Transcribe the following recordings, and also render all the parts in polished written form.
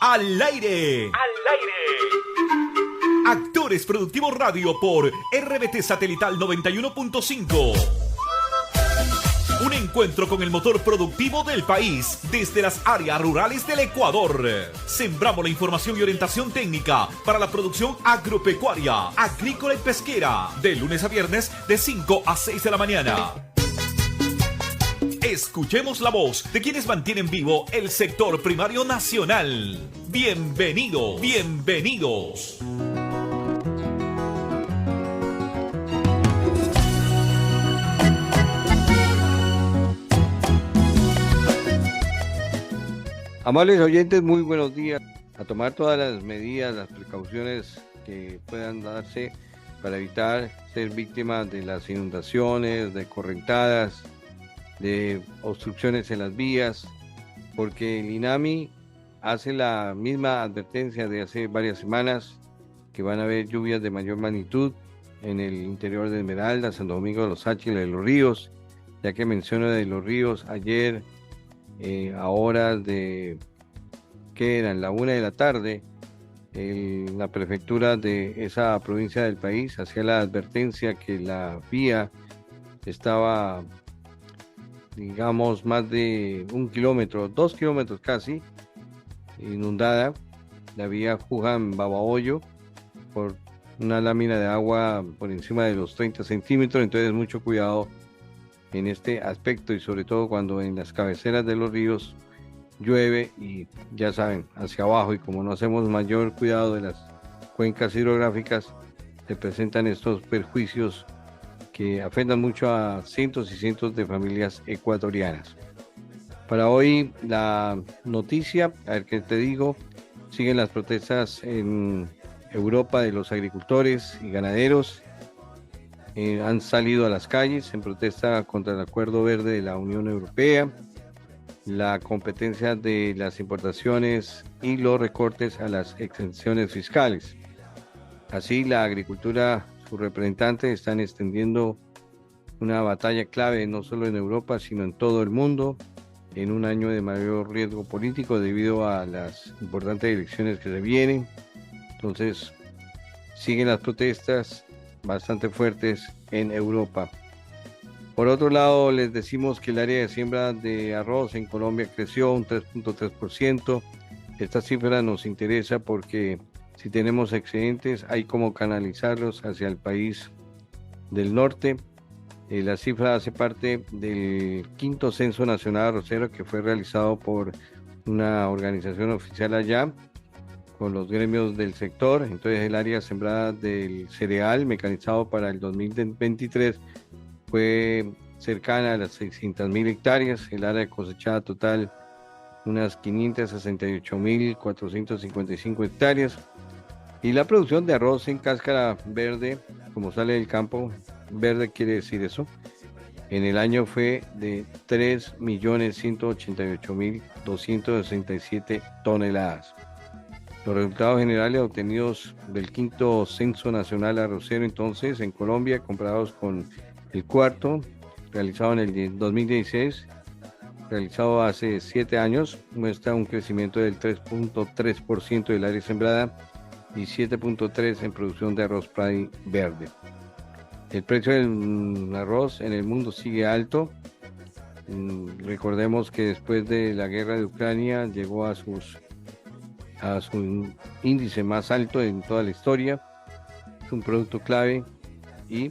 Al aire. Actores Productivos Radio por RBT Satelital 91.5. Un encuentro con el motor productivo del país desde las áreas rurales del Ecuador. Sembramos la información y orientación técnica para la producción agropecuaria, agrícola y pesquera, de lunes a viernes de 5 a 6 de la mañana. Escuchemos la voz de quienes mantienen vivo el sector primario nacional. Bienvenidos. Amables oyentes, muy buenos días. A tomar todas las medidas, las precauciones que puedan darse para evitar ser víctimas de las inundaciones, de correntadas, de obstrucciones en las vías, porque el INAMI hace la misma advertencia de hace varias semanas que van a haber lluvias de mayor magnitud en el interior de Esmeralda, Santo Domingo de los Áchilas, de los ríos, ya que menciono de los ríos ayer a horas de que eran la 1 de la tarde, la prefectura de esa provincia del país hacía la advertencia que la vía estaba, digamos, más de 1 kilómetro, 2 kilómetros casi, inundada, la vía Juján-Babahoyo, por una lámina de agua por encima de los 30 centímetros, entonces mucho cuidado en este aspecto y sobre todo cuando en las cabeceras de los ríos llueve y ya saben, hacia abajo, y como no hacemos mayor cuidado de las cuencas hidrográficas, se presentan estos perjuicios que afectan mucho a cientos y cientos de familias ecuatorianas. Para hoy la noticia, a ver qué te digo, siguen las protestas en Europa de los agricultores y ganaderos. Han salido a las calles en protesta contra el Acuerdo Verde de la Unión Europea, la competencia de las importaciones y los recortes a las exenciones fiscales. Así, la agricultura, sus representantes están extendiendo una batalla clave no solo en Europa, sino en todo el mundo, en un año de mayor riesgo político debido a las importantes elecciones que se vienen. Entonces, siguen las protestas bastante fuertes en Europa. Por otro lado, les decimos que el área de siembra de arroz en Colombia creció un 3.3%. Esta cifra nos interesa porque si tenemos excedentes hay como canalizarlos hacia el país del norte. La cifra hace parte del 5º Censo Nacional Arrocero que fue realizado por una organización oficial allá, con los gremios del sector. Entonces el área sembrada del cereal mecanizado para el 2023 fue cercana a las 600.000 hectáreas, el área cosechada total unas 568.455 hectáreas, y la producción de arroz en cáscara verde, como sale del campo, verde quiere decir eso, en el año fue de 3.188.267 toneladas. Los resultados generales obtenidos del 5º Censo Nacional Arrocero entonces en Colombia, comparados con el 4º, realizado en el 2016, realizado hace 7 años, muestra un crecimiento del 3.3% del área sembrada y 7.3% en producción de arroz verde. El precio del arroz en el mundo sigue alto. Recordemos que después de la guerra de Ucrania llegó a su índice más alto en toda la historia. Es un producto clave y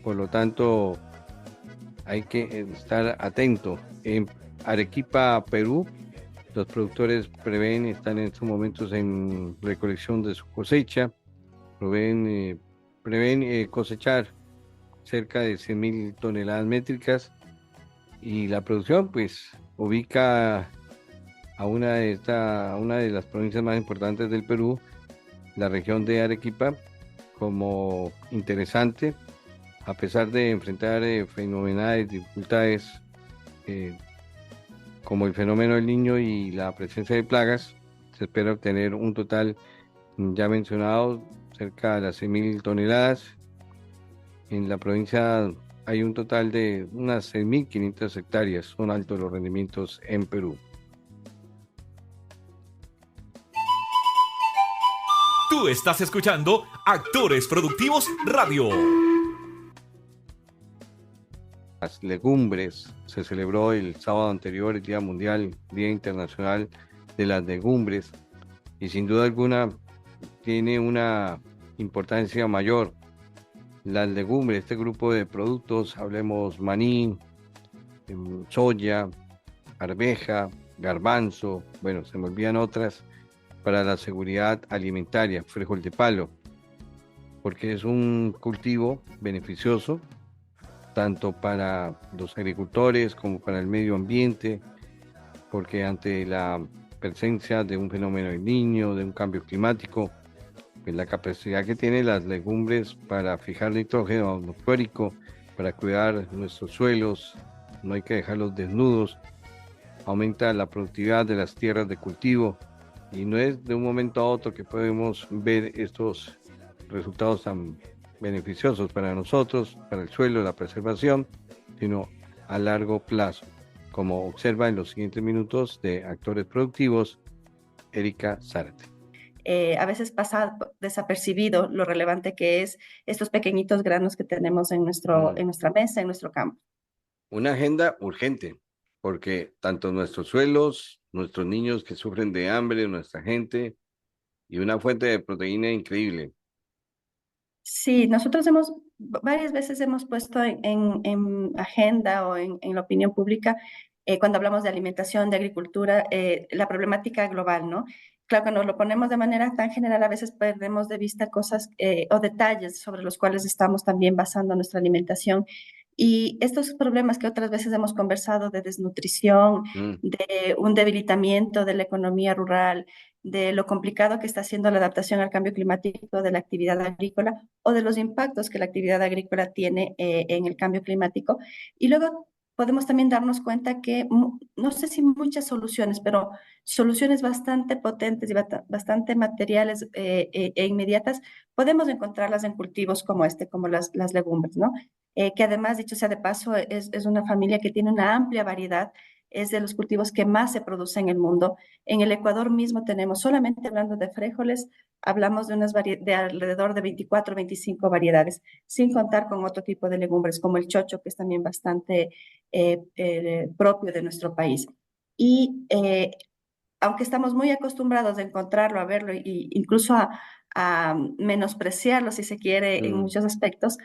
por lo tanto hay que estar atento. En Arequipa, Perú, los productores están en estos momentos en recolección de su cosecha, prevén cosechar cerca de 100.000 toneladas métricas, y la producción pues ubica a una de las provincias más importantes del Perú, la región de Arequipa, como interesante, a pesar de enfrentar fenomenales dificultades como el fenómeno del Niño y la presencia de plagas. Se espera obtener un total ya mencionado cerca de las 100.000 toneladas. En la provincia hay un total de unas 6.500 hectáreas, son altos los rendimientos en Perú. Tú estás escuchando Actores Productivos Radio. Las legumbres, se celebró el sábado anterior, el Día Mundial, Día Internacional de las Legumbres, y sin duda alguna tiene una importancia mayor. Las legumbres, este grupo de productos, hablemos maní, soya, arveja, garbanzo, bueno, se me olvidan otras, para la seguridad alimentaria, frijol de palo, porque es un cultivo beneficioso tanto para los agricultores como para el medio ambiente, porque ante la presencia de un fenómeno del Niño, de un cambio climático, pues la capacidad que tienen las legumbres para fijar nitrógeno atmosférico, para cuidar nuestros suelos, no hay que dejarlos desnudos, aumenta la productividad de las tierras de cultivo, y no es de un momento a otro que podemos ver estos resultados tan beneficiosos para nosotros, para el suelo, la preservación, sino a largo plazo, como observa en los siguientes minutos de Actores Productivos, Erika Zárate. A veces pasa desapercibido lo relevante que es estos pequeñitos granos que tenemos en nuestra mesa, en nuestro campo. Una agenda urgente, porque tanto nuestros suelos, nuestros niños que sufren de hambre, nuestra gente, y una fuente de proteína increíble. Sí, nosotros varias veces hemos puesto en agenda o en la opinión pública, cuando hablamos de alimentación, de agricultura, la problemática global, ¿no? Claro, cuando lo ponemos de manera tan general, a veces perdemos de vista cosas o detalles sobre los cuales estamos también basando nuestra alimentación. Y estos problemas que otras veces hemos conversado de desnutrición, de un debilitamiento de la economía rural, de lo complicado que está haciendo la adaptación al cambio climático de la actividad agrícola o de los impactos que la actividad agrícola tiene en el cambio climático. Y luego podemos también darnos cuenta que, no sé si muchas soluciones, pero soluciones bastante potentes y bastante materiales e inmediatas, podemos encontrarlas en cultivos como este, como las legumbres, ¿no? Que además, dicho sea de paso, es una familia que tiene una amplia variedad, es de los cultivos que más se produce en el mundo. En el Ecuador mismo tenemos, solamente hablando de frijoles, hablamos de alrededor de 24, 25 variedades, sin contar con otro tipo de legumbres como el chocho, que es también bastante propio de nuestro país. Y aunque estamos muy acostumbrados a encontrarlo, a verlo e incluso a menospreciarlo, si se quiere, en muchos aspectos,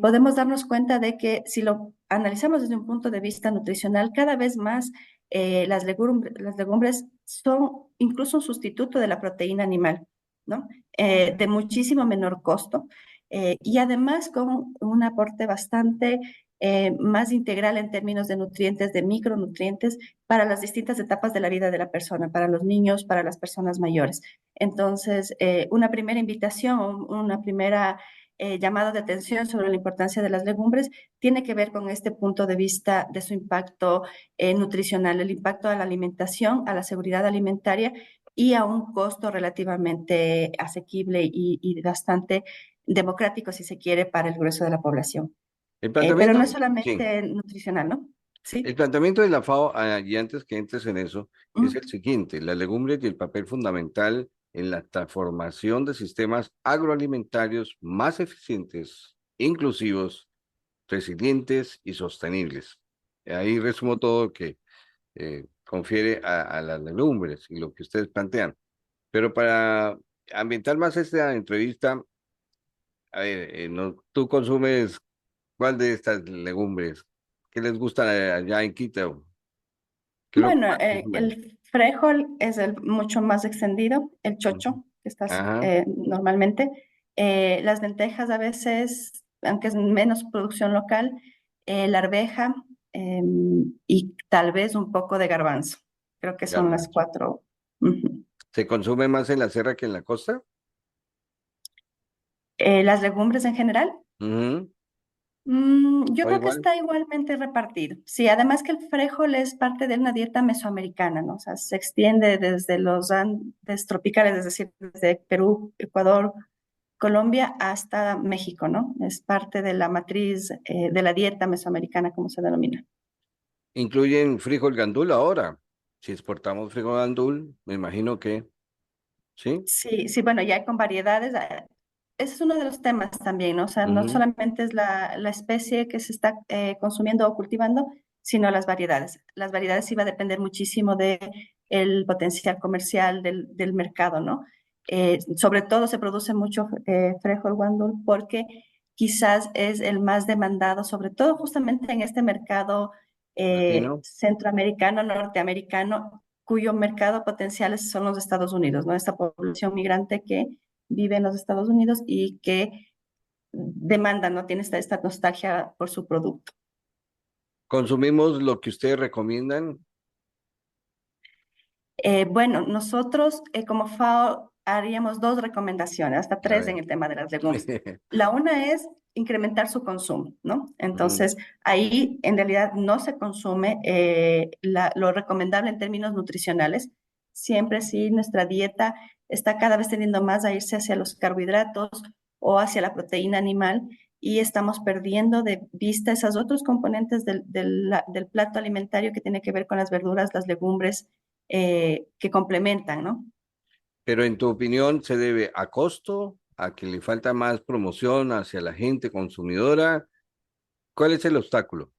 podemos darnos cuenta de que si lo analizamos desde un punto de vista nutricional, cada vez más las legumbres son incluso un sustituto de la proteína animal, ¿no? De muchísimo menor costo y además con un aporte bastante más integral en términos de nutrientes, de micronutrientes, para las distintas etapas de la vida de la persona, para los niños, para las personas mayores. Entonces, una primera invitación, una primera llamado de atención sobre la importancia de las legumbres tiene que ver con este punto de vista de su impacto nutricional, el impacto a la alimentación, a la seguridad alimentaria y a un costo relativamente asequible y bastante democrático, si se quiere, para el grueso de la población. El Pero no es planteamiento, sí, solamente nutricional, ¿no? el Sí. planteamiento de la FAO, y antes que entres en eso, es Mm. el siguiente: las legumbres y el papel fundamental en la transformación de sistemas agroalimentarios más eficientes, inclusivos, resilientes y sostenibles. Ahí resumo todo lo que confiere a las legumbres y lo que ustedes plantean. Pero para ambientar más esta entrevista, a ver, ¿tú consumes cuál de estas legumbres? ¿Qué les gusta allá en Quito? ¿Qué es lo que Bueno, más consumen? el frijol es el mucho más extendido, el Ujú. chocho, que está Ajá, normalmente. Las lentejas a veces, aunque es menos producción local, la arveja y tal vez un poco de garbanzo. Creo que son las garbanzo. cuatro. Ujú. ¿Se consume más en la sierra que en la costa? Las legumbres en general. Ujú. Yo ¿O creo que igual? está igualmente repartido. Sí, además que el frijol es parte de una dieta mesoamericana, ¿no? O sea, se extiende desde los Andes tropicales, es decir, desde Perú, Ecuador, Colombia hasta México, ¿no? Es parte de la matriz de la dieta mesoamericana, como se denomina. Incluyen frijol gandul ahora. Si exportamos frijol gandul, me imagino que... ¿sí? Sí, sí, bueno, ya con variedades, ese es uno de los temas también, ¿no? O sea, no Ujú. solamente es la especie que se está consumiendo o cultivando, sino las variedades. Las variedades sí va a depender muchísimo de el potencial comercial del mercado, ¿no? Sobre todo se produce mucho frijol guandul porque quizás es el más demandado, sobre todo justamente en este mercado Latino. centroamericano, norteamericano, cuyo mercado potencial son los Estados Unidos, ¿no? Esta población migrante que vive en los Estados Unidos y que demanda, ¿no? Tiene esta nostalgia por su producto. ¿Consumimos lo que ustedes recomiendan? Bueno, nosotros como FAO haríamos dos recomendaciones, hasta A tres en ver. el tema de las legumbres. La una es incrementar su consumo, ¿no? Ujú. Entonces, ahí en realidad no se consume lo recomendable en términos nutricionales. Siempre sí, nuestra dieta está cada vez tendiendo más a irse hacia los carbohidratos o hacia la proteína animal y estamos perdiendo de vista esos otros componentes del plato alimentario que tiene que ver con las verduras, las legumbres que complementan, ¿no? Pero en tu opinión, ¿se debe a costo, a que le falta más promoción hacia la gente consumidora? ¿Cuál es el obstáculo?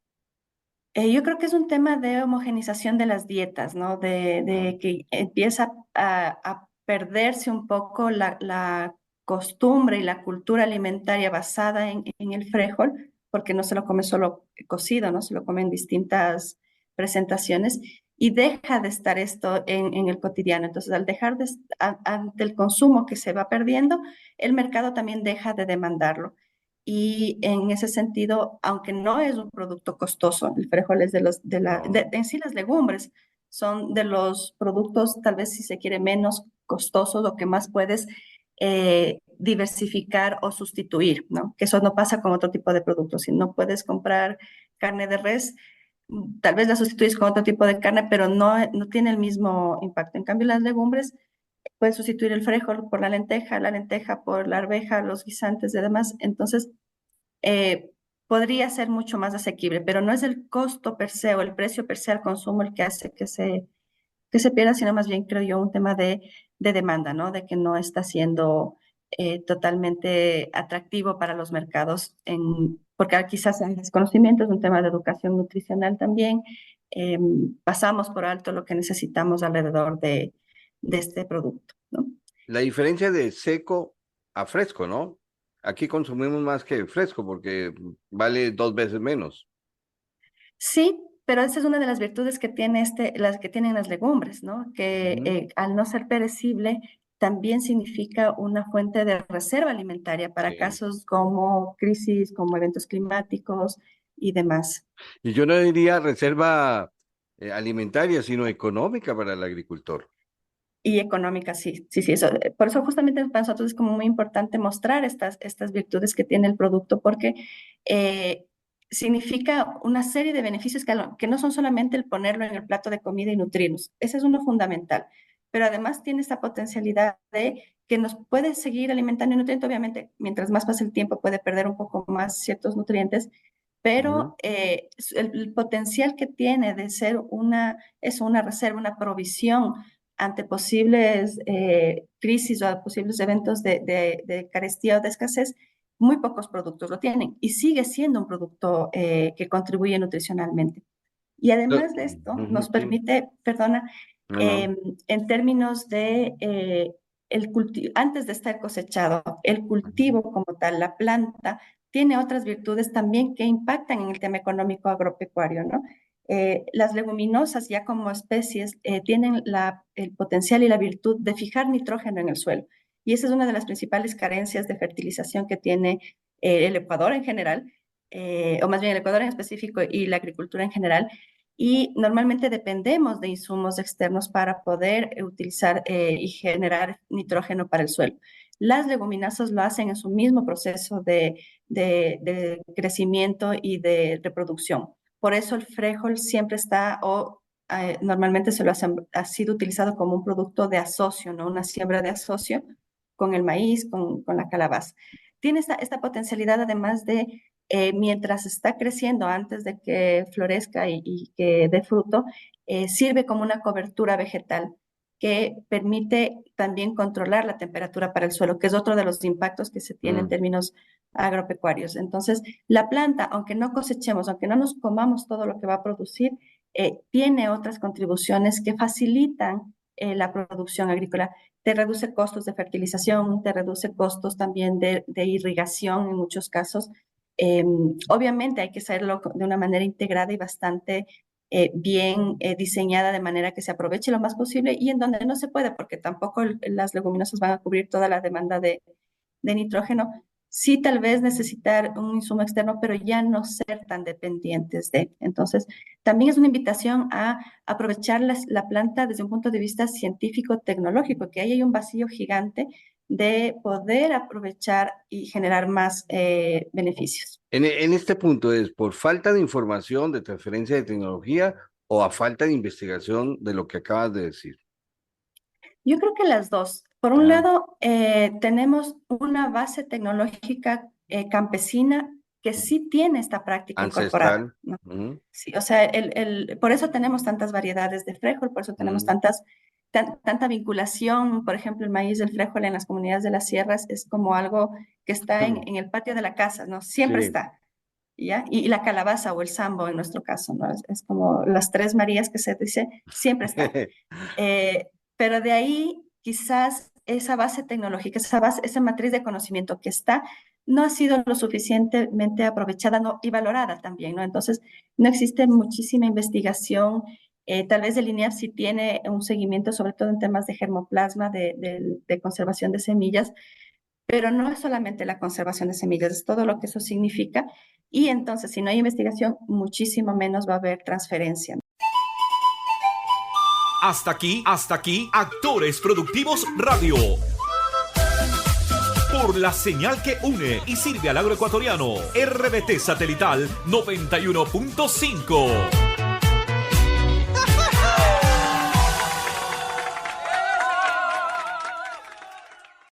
Yo creo que es un tema de homogenización de las dietas, ¿no? De que empieza a perderse un poco la costumbre y la cultura alimentaria basada en el frijol, porque no se lo come solo cocido, ¿no? Se lo come en distintas presentaciones y deja de estar esto en el cotidiano. Entonces, al dejar ante el consumo que se va perdiendo, el mercado también deja de demandarlo. Y en ese sentido, aunque no es un producto costoso, el frijol es No. en sí las legumbres son de los productos, tal vez si se quiere, menos costosos o que más puedes diversificar o sustituir, ¿no? Que eso no pasa con otro tipo de productos. Si no puedes comprar carne de res, tal vez la sustituyes con otro tipo de carne, pero no tiene el mismo impacto. En cambio, las legumbres puedes sustituir el frijol por la lenteja por la arveja, los guisantes y demás. Entonces, eh, podría ser mucho más asequible, pero no es el costo per se o el precio per se al consumo el que hace que se pierda, sino más bien creo yo un tema de demanda, ¿no? De que no está siendo totalmente atractivo para los mercados, porque quizás hay desconocimiento, es un tema de educación nutricional también. eh, Pasamos por alto lo que necesitamos alrededor de este producto, ¿no? La diferencia de seco a fresco, ¿no? Aquí consumimos más que fresco porque vale 2 veces menos. Sí, pero esa es una de las virtudes que tiene las que tienen las legumbres, ¿no? Que Ujú. al no ser perecible, también significa una fuente de reserva alimentaria para Sí. casos como crisis, como eventos climáticos y demás. Y yo no diría reserva alimentaria, sino económica para el agricultor. Y económica, sí, sí, sí, eso. Por eso justamente para nosotros es como muy importante mostrar estas virtudes que tiene el producto, porque eh, significa una serie de beneficios que no son solamente el ponerlo en el plato de comida y nutrirnos, ese es uno fundamental, pero además tiene esta potencialidad de que nos puede seguir alimentando y nutriendo, obviamente, mientras más pasa el tiempo puede perder un poco más ciertos nutrientes, Ujú. pero el potencial que tiene de ser una reserva, una provisión ante posibles crisis o posibles eventos de carestía o de escasez, muy pocos productos lo tienen y sigue siendo un producto que contribuye nutricionalmente. Y además de esto, Ujú, nos sí. permite, perdona, No, no. en términos de antes de estar cosechado, el Ujú. cultivo como tal, la planta, tiene otras virtudes también que impactan en el tema económico agropecuario, ¿no? Las leguminosas ya como especies tienen el potencial y la virtud de fijar nitrógeno en el suelo. Y esa es una de las principales carencias de fertilización que tiene el Ecuador en general, o más bien el Ecuador en específico y la agricultura en general, y normalmente dependemos de insumos externos para poder utilizar y generar nitrógeno para el suelo. Las leguminosas lo hacen en su mismo proceso de crecimiento y de reproducción. Por eso el frijol siempre está, o normalmente ha sido utilizado como un producto de asocio, ¿no? Una siembra de asocio con el maíz, con la calabaza. Tiene esta potencialidad además de mientras está creciendo antes de que florezca y que dé fruto, sirve como una cobertura vegetal que permite también controlar la temperatura para el suelo, que es otro de los impactos que se tiene en términos agropecuarios. Entonces, la planta, aunque no cosechemos, aunque no nos comamos todo lo que va a producir, tiene otras contribuciones que facilitan la producción agrícola. Te reduce costos de fertilización, te reduce costos también de irrigación en muchos casos. Obviamente hay que hacerlo de una manera integrada y bastante bien diseñada de manera que se aproveche lo más posible, y en donde no se puede, porque tampoco las leguminosas van a cubrir toda la demanda de nitrógeno. Sí, tal vez necesitar un insumo externo, pero ya no ser tan dependientes de. Entonces, también es una invitación a aprovechar la planta desde un punto de vista científico-tecnológico, que ahí hay un vacío gigante de poder aprovechar y generar más beneficios. En este punto, ¿es por falta de información, de transferencia de tecnología o a falta de investigación de lo que acabas de decir? Yo creo que las dos. Por un lado, tenemos una base tecnológica campesina que sí tiene esta práctica Ancestral. incorporada, ¿no? Sí, o sea, por eso tenemos tantas variedades de frijol, por eso tenemos tanta vinculación. Por ejemplo, el maíz del frijol en las comunidades de las sierras es como algo que está en el patio de la casa, ¿no? Siempre está, ¿ya? Y la calabaza o el sambo en nuestro caso, ¿no? Es como las tres Marías que se dice, siempre está. Pero de ahí quizás esa base tecnológica, esa matriz de conocimiento que está, no ha sido lo suficientemente aprovechada y valorada también, ¿no? Entonces, no existe muchísima investigación. Tal vez el INEAF sí tiene un seguimiento, sobre todo en temas de germoplasma, de conservación de semillas, pero no es solamente la conservación de semillas, es todo lo que eso significa. Y entonces, si no hay investigación, muchísimo menos va a haber transferencia. Hasta aquí, Actores Productivos Radio. Por la señal que une y sirve al agroecuatoriano, RBT Satelital 91.5.